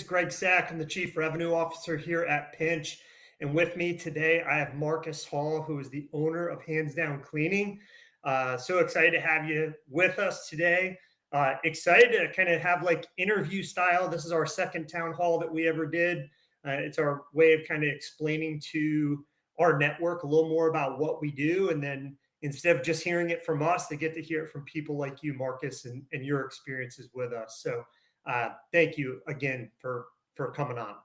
Greg Sack. I'm the Chief Revenue Officer here at Pinch. And with me today, I have Marcus Hall, who is the owner of Hands Down Cleaning. So excited to have you with us today. Excited to kind of have like interview style. This is our second town hall that we ever did. It's our way of kind of explaining to our network a little more about what we do. And then instead of just hearing it from us, they get to hear it from people like you, Marcus, and your experiences with us. So thank you again for coming on.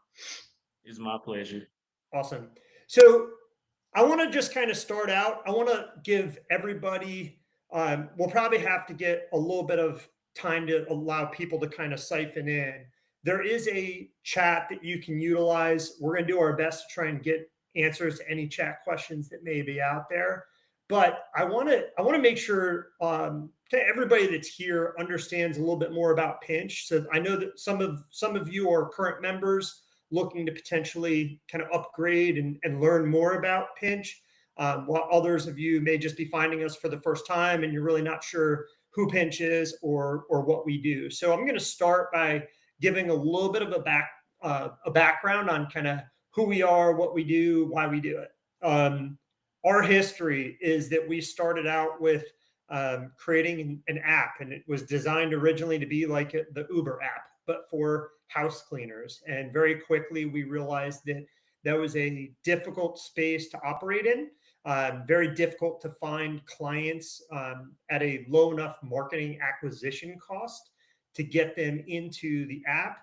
It's my pleasure. Awesome. So I want to just kind of start out. I want to give everybody, we'll probably have to get a little bit of time to allow people to kind of siphon in. There is a chat that you can utilize. We're going to do our best to try and get answers to any chat questions that may be out there. But I want to make sure everybody that's here understands a little bit more about Pinch. So I know that some of you are current members looking to potentially kind of upgrade and learn more about Pinch, while others of you may just be finding us for the first time and you're really not sure who Pinch is or what we do. So I'm going to start by giving a little bit of a background on kind of who we are, what we do, why we do it. Our history is that we started out with creating an app, and it was designed originally to be like the Uber app, but for house cleaners. And very quickly, we realized that that was a difficult space to operate in, very difficult to find clients at a low enough marketing acquisition cost to get them into the app.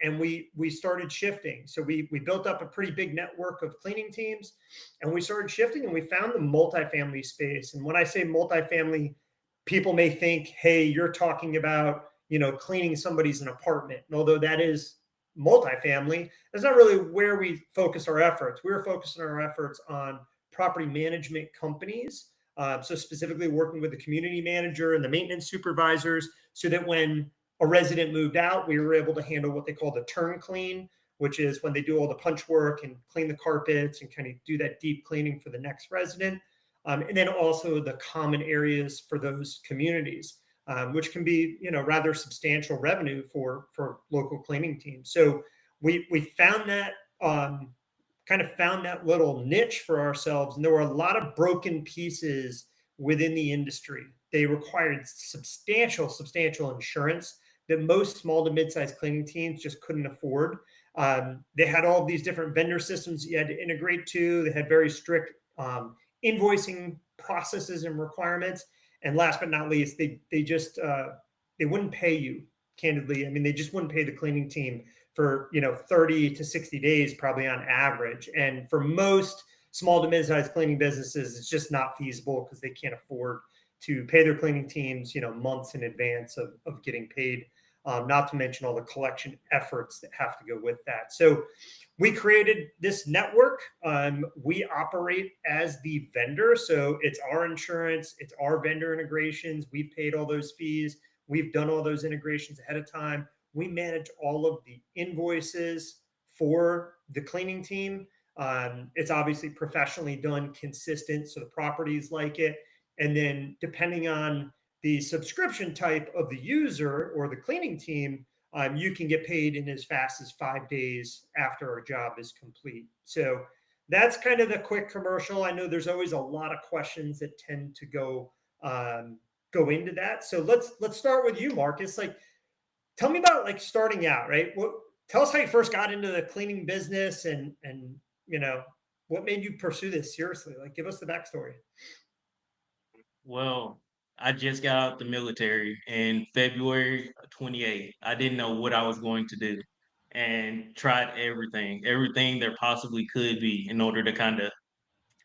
And we started shifting. So we built up a pretty big network of cleaning teams, and we started shifting, and we found the multifamily space. And when I say multifamily, people may think, hey, you're talking about, cleaning somebody's an apartment. And although that is multifamily, that's not really where we focus our efforts. We're focusing our efforts on property management companies. So specifically working with the community manager and the maintenance supervisors, so that when a resident moved out, we were able to handle what they call the turn clean, which is when they do all the punch work and clean the carpets and kind of do that deep cleaning for the next resident. And then also the common areas for those communities, which can be, rather substantial revenue for local cleaning teams. So we found that, kind of found that little niche for ourselves. And there were a lot of broken pieces within the industry. They required substantial insurance that most small to mid-sized cleaning teams just couldn't afford. They had all of these different vendor systems you had to integrate to. They had very strict invoicing processes and requirements. And last but not least, they wouldn't pay you, candidly. I mean, they just wouldn't pay the cleaning team for 30 to 60 days, probably on average. And for most small to mid-sized cleaning businesses, it's just not feasible because they can't afford to pay their cleaning teams, months in advance of getting paid, not to mention all the collection efforts that have to go with that. So we created this network. We operate as the vendor. So it's our insurance, it's our vendor integrations. We've paid all those fees. We've done all those integrations ahead of time. We manage all of the invoices for the cleaning team. It's obviously professionally done, consistent, so the properties like it. And then depending on the subscription type of the user or the cleaning team, you can get paid in as fast as 5 days after a job is complete. So that's kind of the quick commercial. I know there's always a lot of questions that tend to go into that. So let's start with you, Marcus. Like, tell me about like starting out, right? Tell us how you first got into the cleaning business and what made you pursue this seriously? Like, give us the backstory. Well, I just got out the military in February 28th. I didn't know what I was going to do and tried everything there possibly could be in order to kind of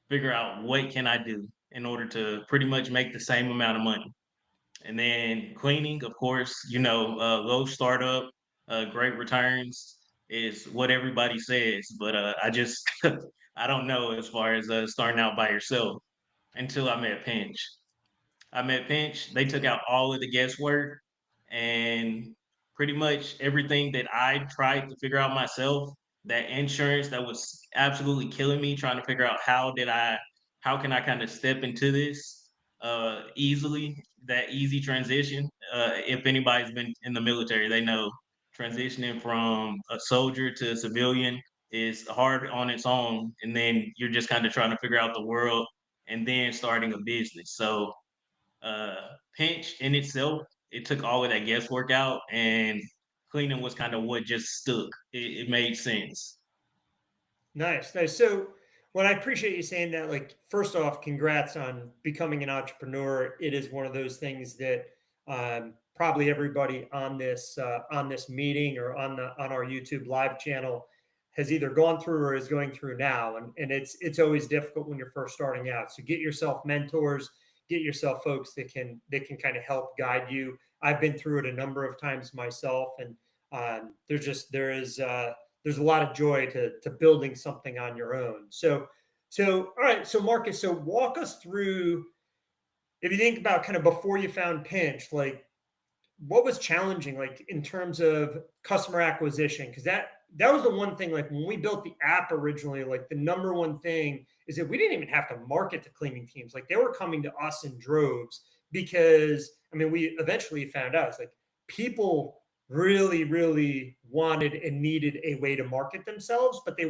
figure out what can I do in order to pretty much make the same amount of money. And then cleaning, of course, low startup, great returns is what everybody says. But I just, I don't know as far as starting out by yourself until I met Pinch. I met Pinch. They took out all of the guesswork and pretty much everything that I tried to figure out myself. That insurance that was absolutely killing me, trying to figure out how can I kind of step into this easily, that easy transition. If anybody's been in the military, they know transitioning from a soldier to a civilian is hard on its own, and then you're just kind of trying to figure out the world and then starting a business. So Pinch in itself, it took all of that guesswork out, and cleaning was kind of what just stuck. It made sense. Nice, nice. So, well, I appreciate you saying that. Like, first off, congrats on becoming an entrepreneur. It is one of those things that probably everybody on this meeting or on our YouTube live channel has either gone through or is going through now. And it's always difficult when you're first starting out. So get yourself mentors, get yourself folks that can kind of help guide you. I've been through it a number of times myself, and there's a lot of joy to building something on your own. So all right. So Marcus, so walk us through, if you think about kind of before you found Pinch, like what was challenging, like in terms of customer acquisition? Because that was the one thing. Like when we built the app originally, like the number one thing is that we didn't even have to market to cleaning teams. Like they were coming to us in droves because I mean we eventually found out it's like people really wanted and needed a way to market themselves, but they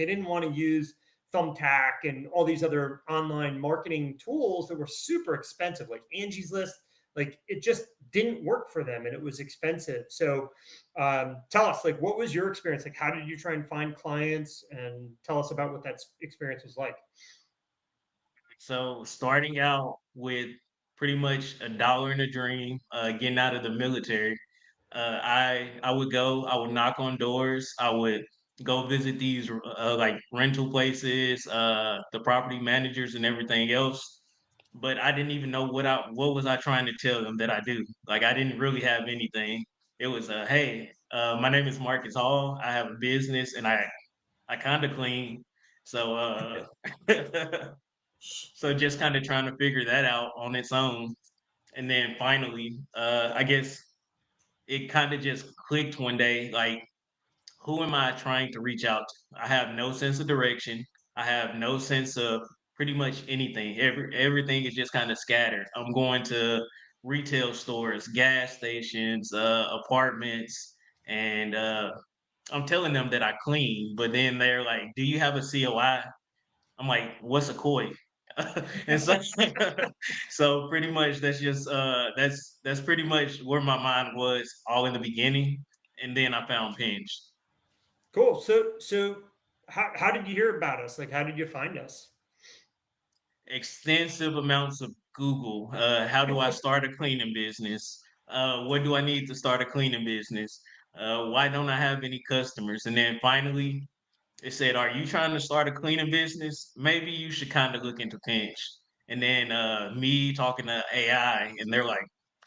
didn't want to use Thumbtack and all these other online marketing tools that were super expensive, like Angie's List. Like it just didn't work for them and it was expensive. So tell us, like, what was your experience? Like, how did you try and find clients, and tell us about what that experience was like? So starting out with pretty much a dollar in a dream, getting out of the military, I would go, I would knock on doors, I would go visit these like rental places, the property managers and everything else. But I didn't even know what was I trying to tell them that I do. Like I didn't really have anything. It was hey, my name is Marcus Hall. I have a business and I kind of clean. So so just kind of trying to figure that out on its own. And then finally, I guess it kind of just clicked one day. Like, who am I trying to reach out to? I have no sense of direction. I have no sense of pretty much anything. Everything is just kind of scattered. I'm going to retail stores, gas stations, apartments, and I'm telling them that I clean, but then they're like, "Do you have a COI?" I'm like, "What's a koi?" And so, so pretty much that's just that's pretty much where my mind was all in the beginning, and then I found Pinch. Cool. So how did you hear about us? Like, how did you find us? Extensive amounts of Google. How do I start a cleaning business? What do I need to start a cleaning business? Why don't I have any customers? And then finally, it said, "Are you trying to start a cleaning business? Maybe you should kind of look into Pinch." And then me talking to AI, and they're like,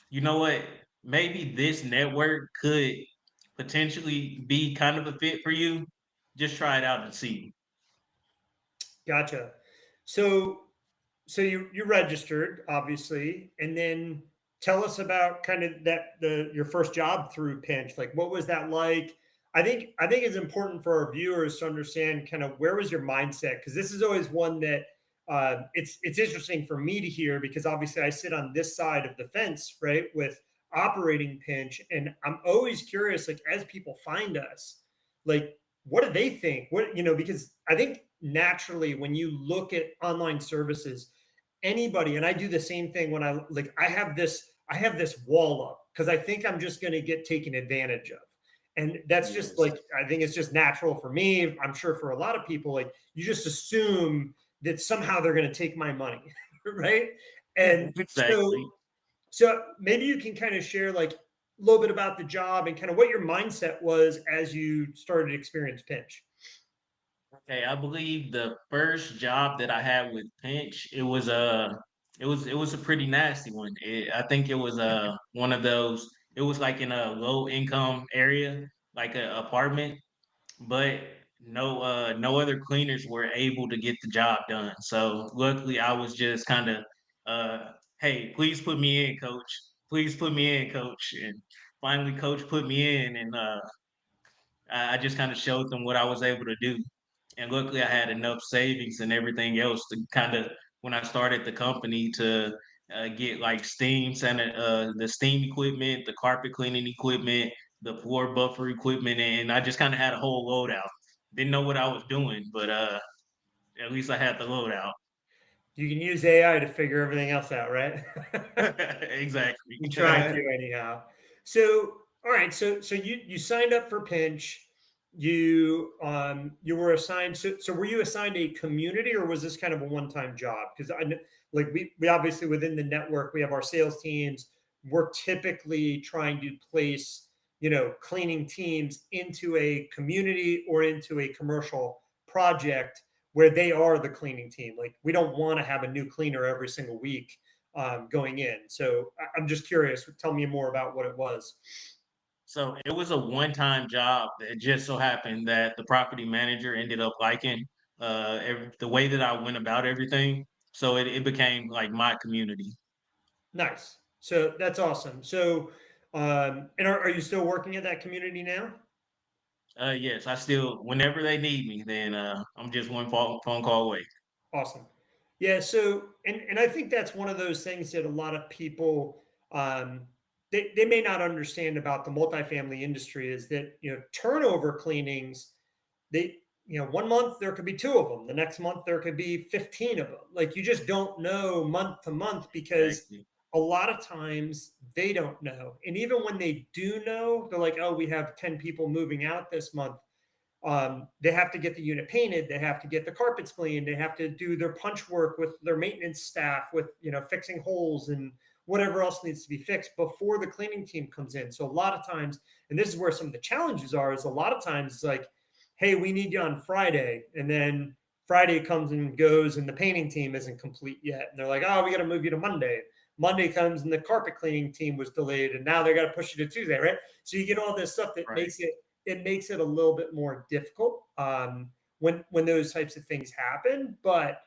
"You know what? Maybe this network could potentially be kind of a fit for you. Just try it out and see." Gotcha. So so you registered obviously, and then tell us about kind of the your first job through Pinch. Like, what was that like? I think it's important for our viewers to understand kind of where was your mindset, because this is always one that it's interesting for me to hear, because obviously I sit on this side of the fence, right, with operating Pinch, and I'm always curious, like as people find us, like what do they think? What, you know, because I think naturally when you look at online services, anybody, and I do the same thing when I like I have this wall up because I think I'm just going to get taken advantage of. And that's just Yes. like I think it's just natural for me. I'm sure for a lot of people, like you just assume that somehow they're going to take my money, right? And Exactly. so maybe you can kind of share like a little bit about the job and kind of what your mindset was as you started to experience Pinch. Okay, I believe the first job that I had with Pinch, it was a pretty nasty one. I think it was one of those. It was like in a low income area, like an apartment, but no other cleaners were able to get the job done. So luckily, I was just kind of hey, please put me in, coach. Please put me in, coach. And finally, coach put me in, and I just kind of showed them what I was able to do. And luckily, I had enough savings and everything else to kind of, when I started the company, to get like the steam equipment, the carpet cleaning equipment, the floor buffer equipment, and I just kind of had a whole loadout. Didn't know what I was doing, but at least I had the loadout. You can use AI to figure everything else out, right? Exactly. You try to anyhow. So, all right. So you signed up for Pinch. You were assigned. So were you assigned a community, or was this kind of a one time job? Because like we obviously within the network we have our sales teams. We're typically trying to place cleaning teams into a community or into a commercial project where they are the cleaning team. Like we don't want to have a new cleaner every single week going in. So I'm just curious. Tell me more about what it was. So it was a one-time job. It just so happened that the property manager ended up liking the way that I went about everything. So it became like my community. Nice. So that's awesome. So, and are you still working at that community now? Yes, I still, whenever they need me, then I'm just one phone call away. Awesome. Yeah. So, and I think that's one of those things that a lot of people they may not understand about the multifamily industry is that turnover cleanings they one month there could be two of them, the next month there could be 15 of them. Like you just don't know month to month because Exactly. a lot of times they don't know, and even when they do know, they're like, oh, we have 10 people moving out this month. They have to get the unit painted, they have to get the carpets cleaned, they have to do their punch work with their maintenance staff with fixing holes and whatever else needs to be fixed before the cleaning team comes in. So a lot of times, and this is where some of the challenges are, is a lot of times it's like, hey, we need you on Friday, and then Friday comes and goes and the painting team isn't complete yet, and they're like, oh, we got to move you to Monday. Monday comes and the carpet cleaning team was delayed, and now they got to push you to Tuesday, right? So you get all this stuff that Right. makes it a little bit more difficult when those types of things happen. But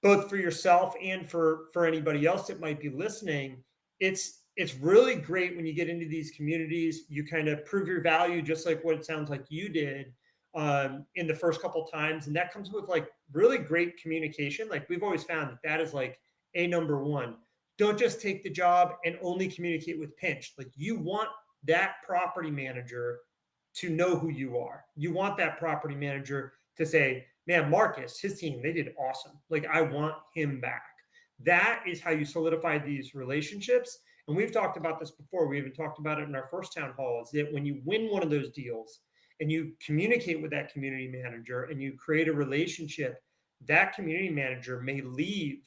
both for yourself and for anybody else that might be listening, it's really great when you get into these communities. You kind of prove your value, just like what it sounds like you did in the first couple times, and that comes with like really great communication. Like we've always found that is like a number one. Don't just take the job and only communicate with Pinch. Like you want that property manager to know who you are. You want that property manager to say, man, Marcus, his team, they did awesome. Like, I want him back. That is how you solidify these relationships. And we've talked about this before. We even talked about it in our first town hall is that when you win one of those deals and you communicate with that community manager and you create a relationship, that community manager may leave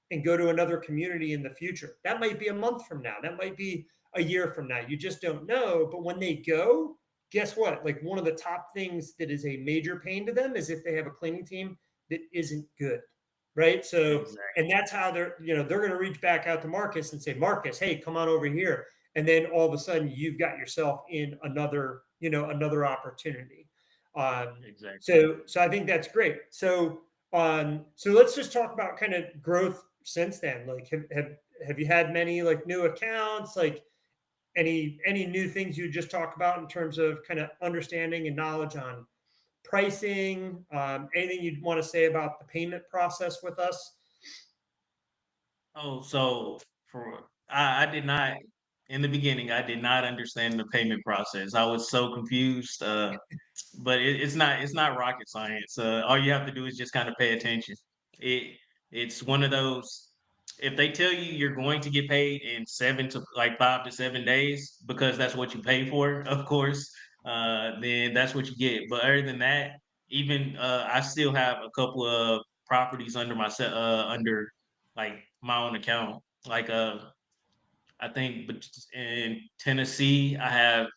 and go to another community in the future. That might be a month from now. That might be a year from now. You just don't know. But when they go, guess what? Like one of the top things that is a major pain to them is if they have a cleaning team that isn't good, right? So, and Exactly. that's how they're going to reach back out to Marcus and say, Marcus, hey, come on over here, and then all of a sudden you've got yourself in another opportunity. Exactly. So I think that's great. So let's just talk about kind of growth since then. Like, have you had many like new accounts? Like, any new things you just talk about in terms of kind of understanding and knowledge on pricing? Anything you'd want to say about the payment process with us? Oh, so I did not in the beginning. I did not understand the payment process. I was so confused. But it's not rocket science. All you have to do is just kind of pay attention. It it's one of those. If they tell you you're going to get paid in 5 to 7 days because that's what you pay for, of course, then that's what you get. But other than that, even I still have a couple of properties under like my own account. Like I think in Tennessee I have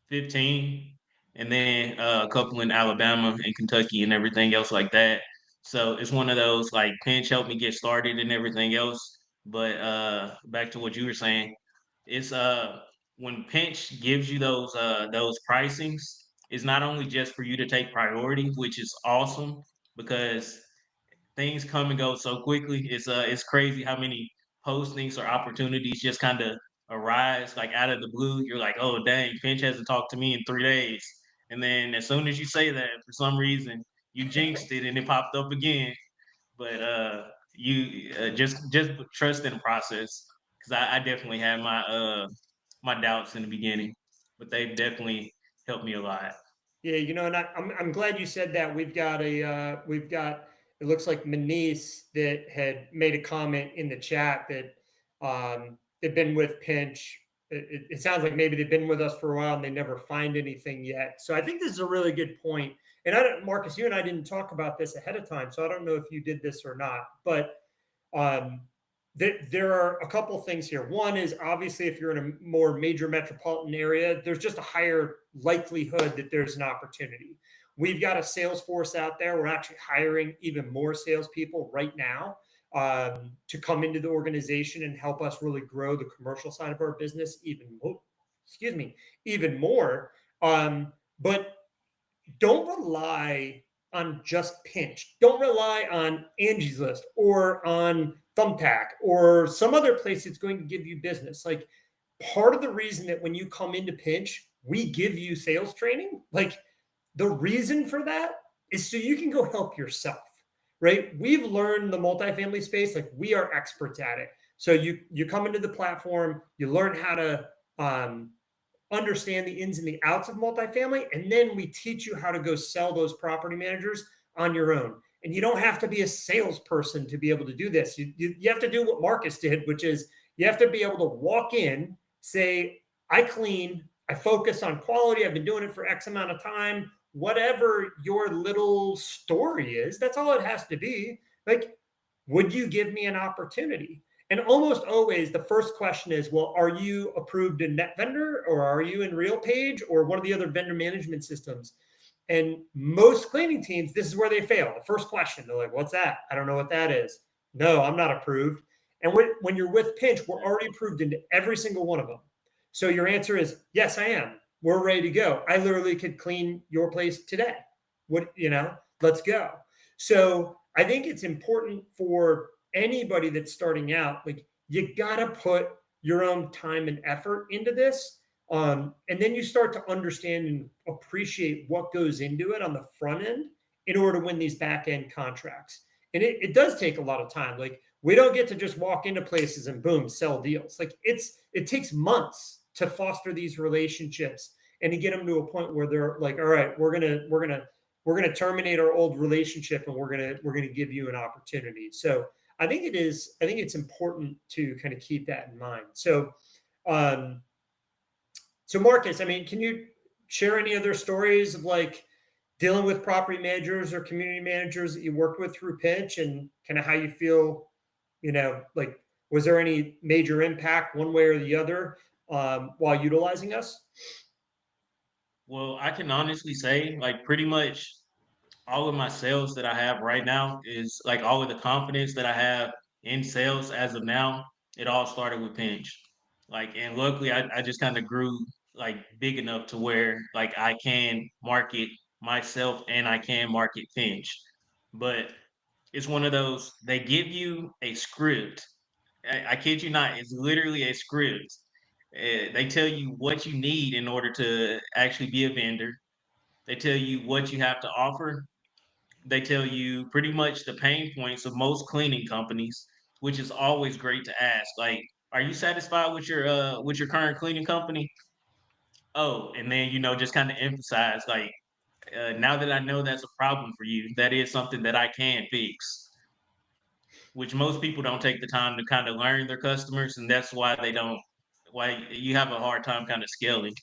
15, and then a couple in Alabama and Kentucky and everything else like that. So it's one of those like Pinch helped me get started and everything else. But back to what you were saying, it's when Pinch gives you those pricings, it's not only just for you to take priority, which is awesome because things come and go so quickly. It's crazy how many postings or opportunities just kind of arise like out of the blue. You're like, oh dang, Finch hasn't talked to me in 3 days. And then as soon as you say that, for some reason, you jinxed it and it popped up again. But you just trust in the process because I definitely had my doubts in the beginning, but they've definitely helped me a lot. Yeah, and I'm glad you said that. We've got it looks like Manice that had made a comment in the chat that they've been with Pinch. It sounds like maybe they've been with us for a while and they never find anything yet. So I think this is a really good point. And I don't, Marcus, you and I didn't talk about this ahead of time, so I don't know if you did this or not. But um, there are a couple things here. One is obviously if you're in a more major metropolitan area, there's just a higher likelihood that there's an opportunity. We've got a sales force out there. We're actually hiring even more salespeople right now to come into the organization and help us really grow the commercial side of our business even more. Excuse me, even more. But don't rely on just Pinch. Don't rely on Angie's List or on Thumbtack or some other place that's going to give you business. Like part of the reason that when you come into Pinch, we give you sales training, like the reason for that is so you can go help yourself, right? We've learned the multifamily space, like we are experts at it. So you come into the platform, you learn how to understand the ins and the outs of multifamily, and then we teach you how to go sell those property managers on your own. And you don't have to be a salesperson to be able to do this. You have to do what Marcus did, which is you have to be able to walk in, say, I clean, I focus on quality, I've been doing it for X amount of time, whatever your little story is, that's all it has to be. Like, would you give me an opportunity? And almost always the first question is, well, are you approved in NetVendor or are you in RealPage or one of the other vendor management systems? And most cleaning teams, this is where they fail. The first question, they're like, what's that? I don't know what that is. No, I'm not approved. And when you're with Pinch, we're already approved into every single one of them. So your answer is, yes, I am. We're ready to go. I literally could clean your place today. Let's go. So I think it's important for anybody that's starting out, like you got to put your own time and effort into this. And then you start to understand and appreciate what goes into it on the front end in order to win these back end contracts. And it does take a lot of time. Like we don't get to just walk into places and boom, sell deals. Like it takes months to foster these relationships and to get them to a point where they're like, all right, we're gonna terminate our old relationship and we're gonna give you an opportunity. So I think it's important to kind of keep that in mind. So Marcus, I mean, can you share any other stories of like dealing with property managers or community managers that you worked with through Pinch and kind of how you feel, like was there any major impact one way or the other while utilizing us? Well, I can honestly say, like, pretty much all of my sales that I have right now is like all of the confidence that I have in sales as of now, it all started with Pinch. Like, and luckily I just kind of grew like big enough to where like I can market myself and I can market Pinch. But it's one of those, they give you a script. I kid you not, it's literally a script. They tell you what you need in order to actually be a vendor. They tell you what you have to offer. They tell you pretty much the pain points of most cleaning companies, which is always great to ask. Like, are you satisfied with your current cleaning company? Oh, and then just kind of emphasize like, now that I know that's a problem for you, that is something that I can fix. Which most people don't take the time to kind of learn their customers, and that's why they don't. Why you have a hard time kind of scaling.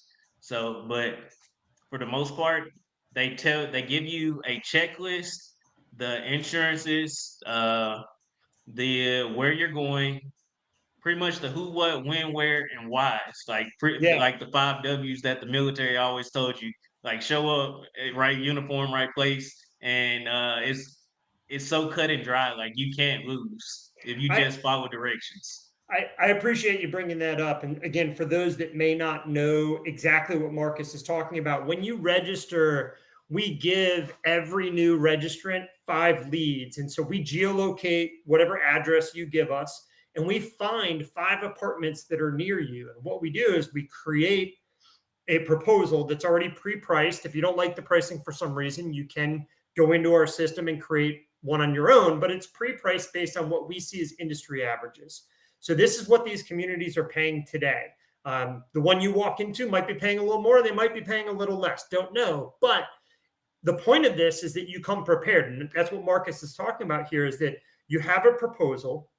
So, but for the most part, they give you a checklist, the insurances, the where you're going, pretty much the who, what, when, where, and why. It's like Yeah, like the 5 W's that the military always told you. Like show up, right uniform, right place, and it's so cut and dry. Like you can't lose if you I, just follow directions. I appreciate you bringing that up. And again, for those that may not know exactly what Marcus is talking about, when you register, we give every new registrant 5 leads. And so we geolocate whatever address you give us, and we find 5 apartments that are near you. And what we do is we create a proposal that's already pre-priced. If you don't like the pricing for some reason, you can go into our system and create one on your own, but it's pre-priced based on what we see as industry averages. So this is what these communities are paying today. The one you walk into might be paying a little more, they might be paying a little less, don't know. But the point of this is that you come prepared. And that's what Marcus is talking about here, is that you have a proposal,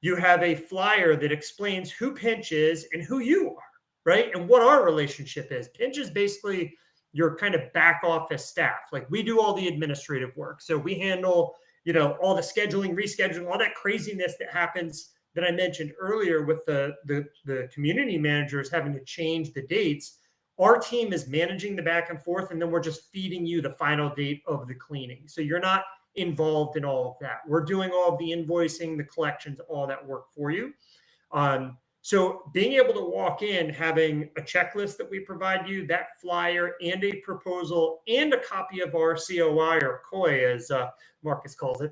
you have a flyer that explains who Pinch is and who you are, right? And what our relationship is. Pinch is basically your kind of back office staff. Like, we do all the administrative work. So we handle, all the scheduling, rescheduling, all that craziness that happens that I mentioned earlier with the community managers having to change the dates. Our team is managing the back and forth, and then we're just feeding you the final date of the cleaning. So you're not involved in all of that. We're doing all of the invoicing, the collections, all that work for you. So being able to walk in, having a checklist that we provide you, that flyer and a proposal and a copy of our COI, or COI as Marcus calls it,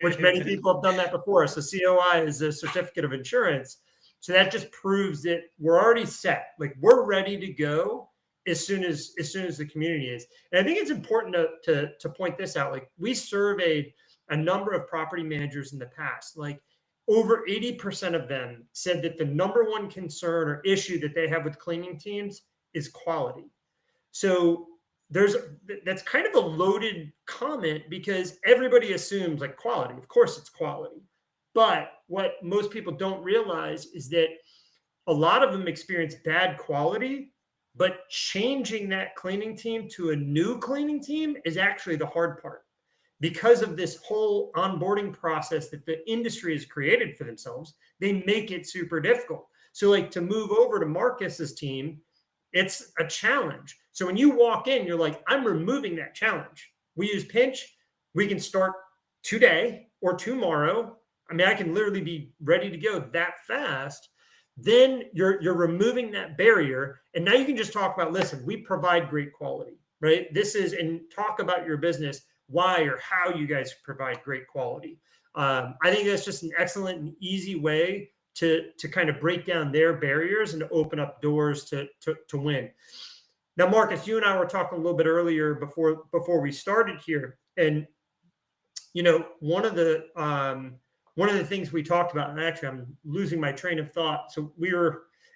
which many people have done that before. So COI is a certificate of insurance. So that just proves that we're already set. Like, we're ready to go as soon as the community is. And I think it's important to point this out. Like, we surveyed a number of property managers in the past. Like, over 80% of them said that the number one concern or issue that they have with cleaning teams is quality. So that's kind of a loaded comment, because everybody assumes like quality. Of course it's quality. But what most people don't realize is that a lot of them experience bad quality, but changing that cleaning team to a new cleaning team is actually the hard part, because of this whole onboarding process that the industry has created for themselves. They make it super difficult. So, like, to move over to Marcus's team, it's a challenge. So when you walk in, you're like, I'm removing that challenge. We use Pinch. We can start today or tomorrow. I mean, I can literally be ready to go that fast. Then you're removing that barrier. And now you can just talk about, listen, we provide great quality, right? And talk about your business, why or how you guys provide great quality. I think that's just an excellent and easy way to kind of break down their barriers and to open up doors to win. Now, Marcus, you and I were talking a little bit earlier before we started here, and one of the things we talked about, and actually I'm losing my train of thought. So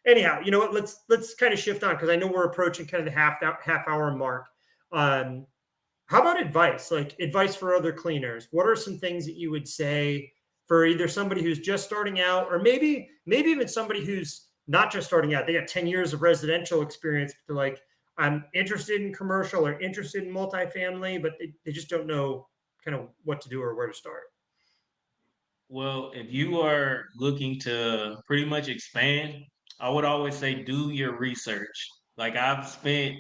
anyhow, you know what? Let's kind of shift on, because I know we're approaching kind of the half hour mark. How about advice? Like, advice for other cleaners? What are some things that you would say for either somebody who's just starting out, or maybe even somebody who's not just starting out? They got 10 years of residential experience, but they're like, I'm interested in commercial or interested in multifamily, but they just don't know kind of what to do or where to start. Well, if you are looking to pretty much expand, I would always say do your research. Like, I've spent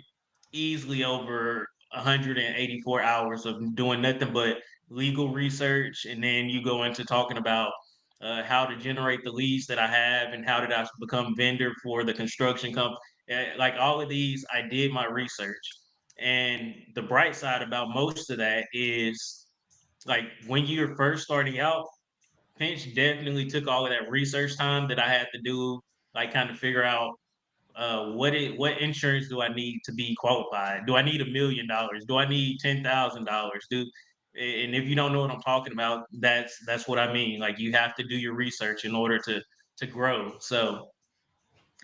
easily over 184 hours of doing nothing but legal research, and then you go into talking about how to generate the leads that I have and how did I become vendor for the construction company. Like, all of these, I did my research. And the bright side about most of that is, like, when you're first starting out, Pinch definitely took all of that research time that I had to do, like, kind of figure out what insurance do I need to be qualified? Do I need $1 million? Do I need $10,000? And if you don't know what I'm talking about, that's what I mean. Like, you have to do your research in order to grow. So,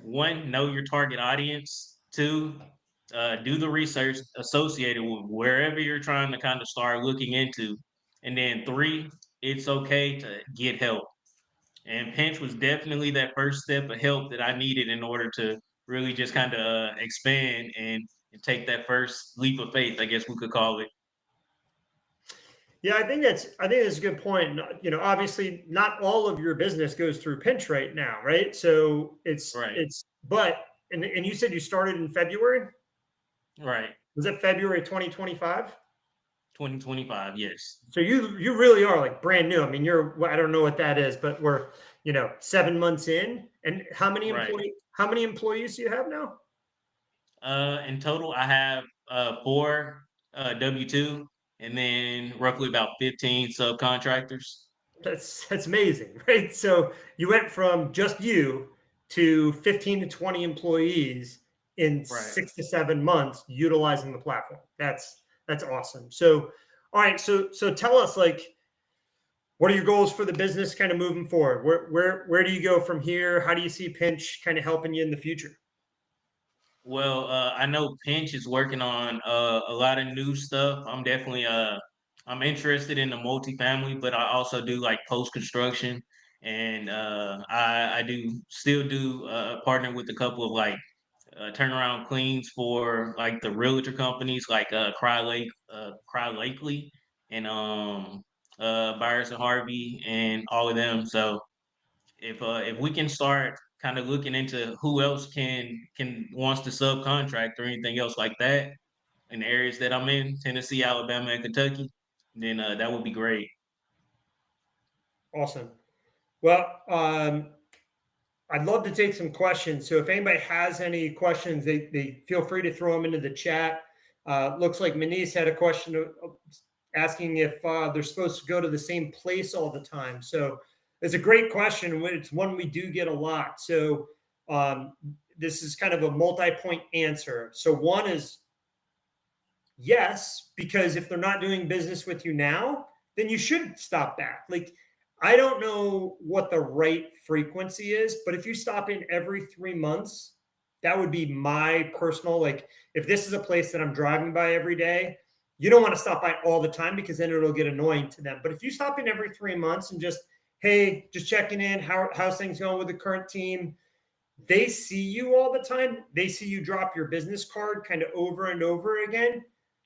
one, know your target audience. Two, do the research associated with wherever you're trying to kind of start looking into. And then three, it's okay to get help. And Pinch was definitely that first step of help that I needed in order to really just kind of expand and take that first leap of faith, I guess we could call it. Yeah, I think that's a good point. Obviously not all of your business goes through Pinch right now, right? So Right, but you said you started in February? right. Was it February 2025? 2025, yes. So you really are like brand new. I mean, I don't know what that is, but we're 7 months in. And Right. how many employees do you have now? In total, I have four W-2 and then roughly about 15 subcontractors. That's amazing, right? So you went from just you to 15 to 20 employees in Right. 6 to 7 months utilizing the platform. That's awesome. So all right, so tell us, like, What are your goals for the business kind of moving forward? Where do you go from here? How do you see Pinch kind of helping you in the future? Well, I know Pinch is working on a lot of new stuff. I'm interested in the multifamily, but I also do like post construction, and I do still do partner with a couple of like turnaround cleans for like the realtor companies like Cry Lakely, and Byers and Harvey and all of them. So if we can start kind of looking into who else can wants to subcontract or anything else like that in the areas that I'm in, Tennessee, Alabama, and Kentucky, then that would be great. Awesome. Well, I'd love to take some questions. So if anybody has any questions, they feel free to throw them into the chat. Looks like Manice had a question asking if they're supposed to go to the same place all the time. So it's a great question. It's one we do get a lot. So um, this is kind of a multi-point answer. So one is yes, because if they're not doing business with you now, then you should stop back. Like, I don't know what the right frequency is, but if you stop in every 3 months, that would be my personal, like, if this is a place that I'm driving by every day, you don't want to stop by all the time because then it'll get annoying to them. But if you stop in every 3 months and just, hey, just checking in, how's things going with the current team? They see you all the time. They see you drop your business card kind of over and over again.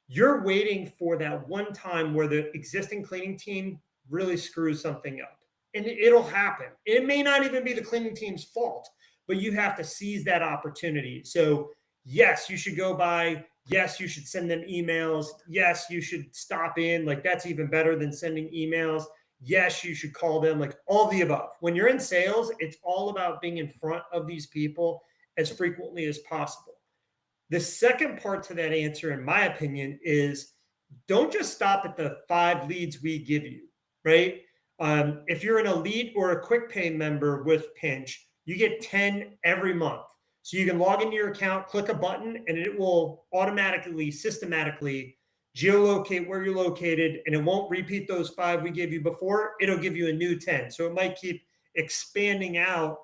You're waiting for that one time where the existing cleaning team really screws something up. And it'll happen. It may not even be the cleaning team's fault, but you have to seize that opportunity. So, yes, you should go by. Yes, you should send them emails. Yes, you should stop in. Like, that's even better than sending emails. Yes, you should call them, like all the above. When you're in sales, it's all about being in front of these people as frequently as possible. The second part to that answer, in my opinion, is don't just stop at the 5 leads we give you, right? If you're an elite or a quick pay member with Pinch, you get 10 every month. So you can log into your account, click a button, and it will automatically, systematically geolocate where you're located, and it won't repeat those 5 we gave you before. It'll give you a new 10. So it might keep expanding out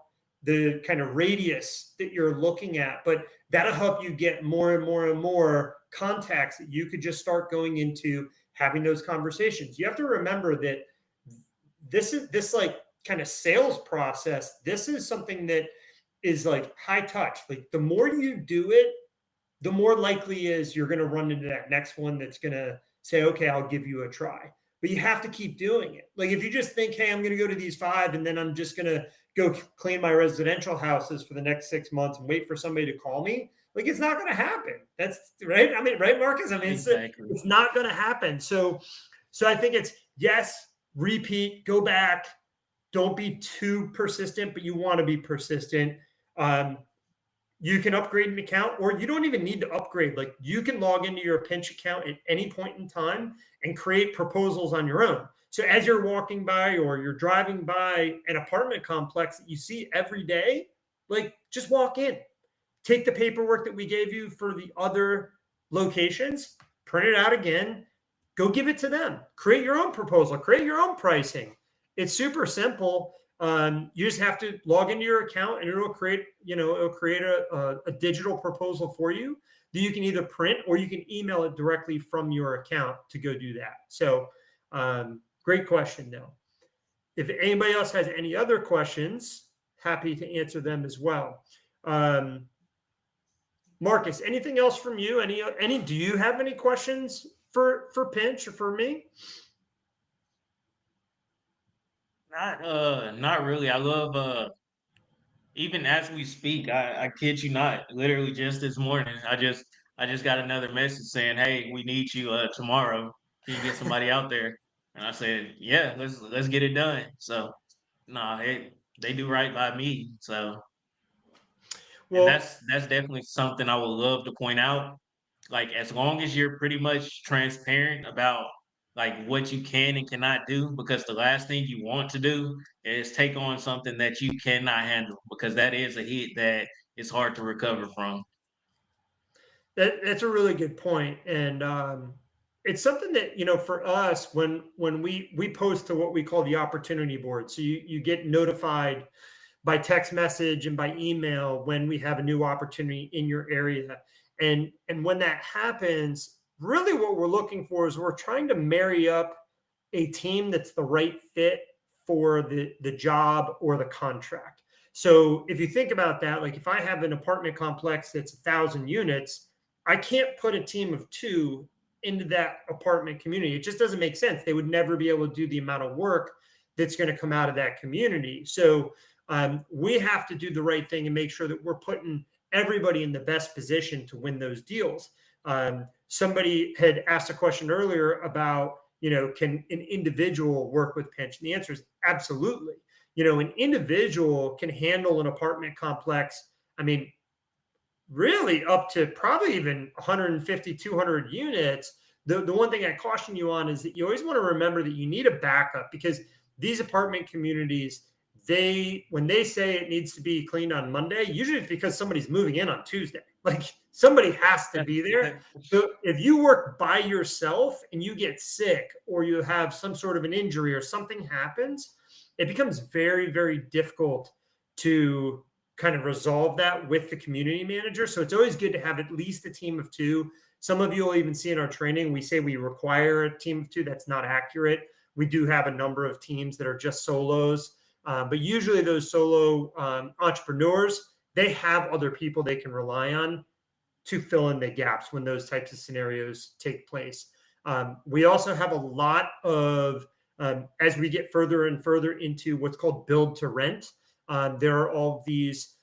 the kind of radius that you're looking at, but that'll help you get more and more and more contacts that you could just start going into having those conversations. You have to remember that this like kind of sales process, this is something that is like high touch. Like, the more you do it, the more likely is you're going to run into that next one that's going to say, okay, I'll give you a try. But you have to keep doing it. Like, if you just think, hey, I'm going to go to these 5 and then I'm just going to go clean my residential houses for the next 6 months and wait for somebody to call me, like, it's not going to happen. That's right. I mean, right, Marcus? I mean, Exactly. it's not going to happen. So I think it's yes, repeat, go back. Don't be too persistent, but you want to be persistent. Um, you can upgrade an account, or you don't even need to upgrade. Like, you can log into your Pinch account at any point in time and create proposals on your own. So as you're walking by or you're driving by an apartment complex that you see every day, like, just walk in, take the paperwork that we gave you for the other locations, print it out again, go give it to them, create your own proposal, create your own pricing. It's super simple. You just have to log into your account and it'll create a digital proposal for you that you can either print or you can email it directly from your account to go do that. So great question though. If anybody else has any other questions, happy to answer them as well. Marcus, anything else from you? Do you have any questions for Pinch or for me? Not really. I love even as we speak, I kid you not, literally just this morning, I just got another message saying, "Hey, we need you tomorrow. Can you get somebody out there?" And I said, "Yeah, let's get it done." So, no, they do right by me. So, and Well, that's definitely something I would love to point out. Like, as long as you're pretty much transparent about like what you can and cannot do, because the last thing you want to do is take on something that you cannot handle, because that is a hit that is hard to recover from. that's a really good point. And it's something that, for us, when we post to what we call the opportunity board. So you get notified by text message and by email when we have a new opportunity in your area. And when that happens, really what we're looking for is we're trying to marry up a team that's the right fit for the job or the contract. So if you think about that, like if I have an apartment complex that's 1,000 units, I can't put a team of two into that apartment community. It just doesn't make sense. They would never be able to do the amount of work that's going to come out of that community. So we have to do the right thing and make sure that we're putting everybody in the best position to win those deals. Somebody had asked a question earlier about, can an individual work with Pinch? And the answer is absolutely. An individual can handle an apartment complex. I mean, really up to probably even 150, 200 units. The one thing I caution you on is that you always want to remember that you need a backup, because these apartment communities, when they say it needs to be cleaned on Monday, usually it's because somebody's moving in on Tuesday. Like somebody has to be there. So if you work by yourself and you get sick or you have some sort of an injury or something happens, it becomes very, very difficult to kind of resolve that with the community manager. So it's always good to have at least a team of two. Some of you will even see in our training, we say we require a team of two. That's not accurate. We do have a number of teams that are just solos. But usually those solo entrepreneurs, they have other people they can rely on to fill in the gaps when those types of scenarios take place. We also have a lot of, as we get further and further into what's called build to rent, there are all these,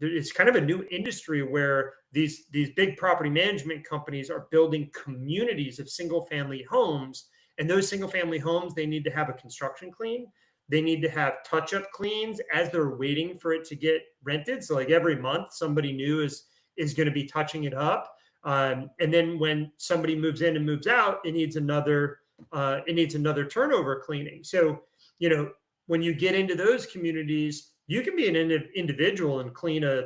it's kind of a new industry where these big property management companies are building communities of single family homes. And those single family homes, they need to have a construction clean. They need to have touch-up cleans as they're waiting for it to get rented. So like every month, somebody new is going to be touching it up. And then when somebody moves in and moves out, it needs another turnover cleaning. So, when you get into those communities, you can be an individual and clean a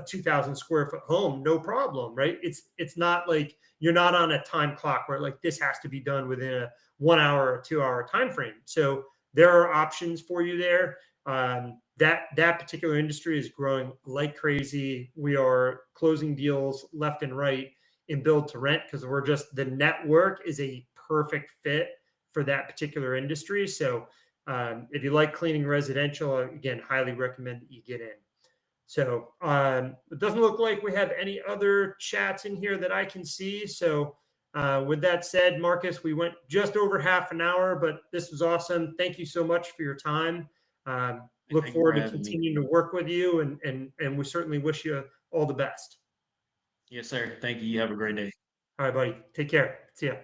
2,000 square foot home, no problem, right? It's not like you're not on a time clock where like this has to be done within a 1 hour or 2 hour time frame. So there are options for you there. That particular industry is growing like crazy. We are closing deals left and right in build to rent because the network is a perfect fit for that particular industry. So if you like cleaning residential, again, highly recommend that you get in. So it doesn't look like we have any other chats in here that I can see. So with that said, Marcus, we went just over half an hour, but this was awesome. Thank you so much for your time. Look Thank you forward for to having me. continuing to work with you, and we certainly wish you all the best. Yes, sir. Thank you. You have a great day. All right, buddy. Take care. See ya.